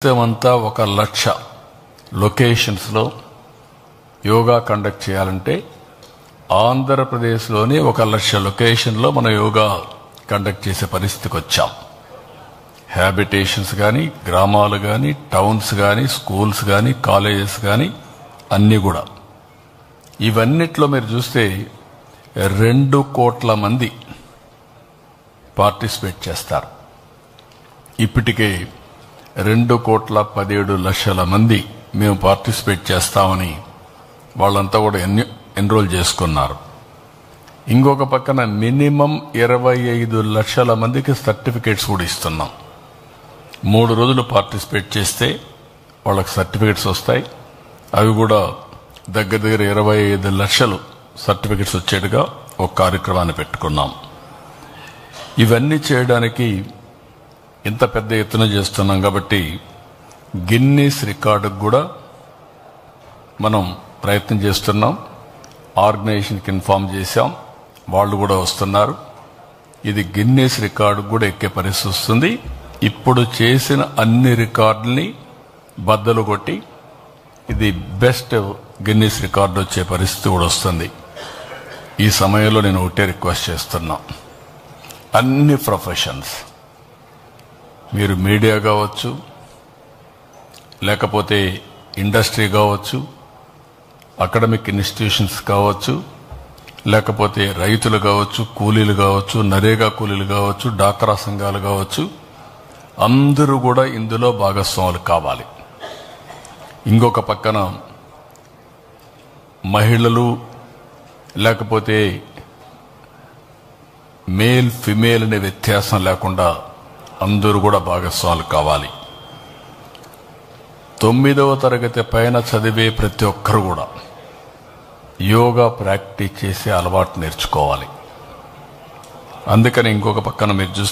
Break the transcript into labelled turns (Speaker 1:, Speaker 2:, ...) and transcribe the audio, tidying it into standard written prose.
Speaker 1: దేశమంతా 1,00,000 లొకేషన్స్లో యోగా కండక్ట్ చేయాలంటే ఆంధ్రప్రదేశ్లోని 1,00,000 లొకేషన్లో మనం యోగా కండక్ట్ చేసే పరిస్థితికి వచ్చాం. హ్యాబిటేషన్స్ కానీ, గ్రామాలు కానీ, టౌన్స్ కానీ, స్కూల్స్ కానీ, కాలేజెస్ కానీ అన్నీ కూడా. ఇవన్నిట్లో మీరు చూస్తే 2 కోట్ల మంది పార్టిసిపేట్ చేస్తారు. ఇప్పటికే 2,17,00,000 మంది మేము పార్టిసిపేట్ చేస్తామని వాళ్ళంతా కూడా ఎన్రోల్ చేసుకున్నారు. ఇంకొక పక్కన మినిమం 25 లక్షల మందికి సర్టిఫికేట్స్ కూడా ఇస్తున్నాం. 3 రోజులు పార్టిసిపేట్ చేస్తే వాళ్ళకి సర్టిఫికేట్స్ వస్తాయి. అవి కూడా దగ్గర 25 లక్షలు సర్టిఫికేట్స్ వచ్చేట్టుగా ఒక కార్యక్రమాన్ని పెట్టుకున్నాం. ఇవన్నీ చేయడానికి ఇంత పెద్ద ఎత్తున చేస్తున్నాం కాబట్టి గిన్నీస్ రికార్డుకు కూడా మనం ప్రయత్నం చేస్తున్నాం. ఆర్గనైజేషన్కి ఇన్ఫార్మ్ చేశాం, వాళ్ళు కూడా వస్తున్నారు. ఇది గిన్నీస్ రికార్డు కూడా ఎక్కే పరిస్థితి వస్తుంది. ఇప్పుడు చేసిన అన్ని రికార్డుల్ని బద్దలు కొట్టి ఇది బెస్ట్ గిన్నీస్ రికార్డు వచ్చే పరిస్థితి కూడా వస్తుంది. ఈ సమయంలో నేను ఒకటే రిక్వెస్ట్ చేస్తున్నా, అన్ని ప్రొఫెషన్స్, మీరు మీడియా కావచ్చు, లేకపోతే ఇండస్ట్రీ కావచ్చు, అకాడమిక్ ఇన్స్టిట్యూషన్స్ కావచ్చు, లేకపోతే రైతులు కావచ్చు, కూలీలు కావచ్చు, నరేగా కూలీలు కావచ్చు, డాక్రా సంఘాలు కావచ్చు, అందరూ కూడా ఇందులో భాగస్వాములు కావాలి. ఇంకొక పక్కన మహిళలు, లేకపోతే మేల్ ఫిమేల్ అనే వ్యత్యాసం లేకుండా అందరూ కూడా భాగస్వాములు కావాలి. 9వ తరగతి పైన చదివే ప్రతి ఒక్కరు కూడా యోగా ప్రాక్టీస్ చేసే అలవాటు నేర్చుకోవాలి. అందుకని ఇంకొక పక్కన మీరు చూస్తే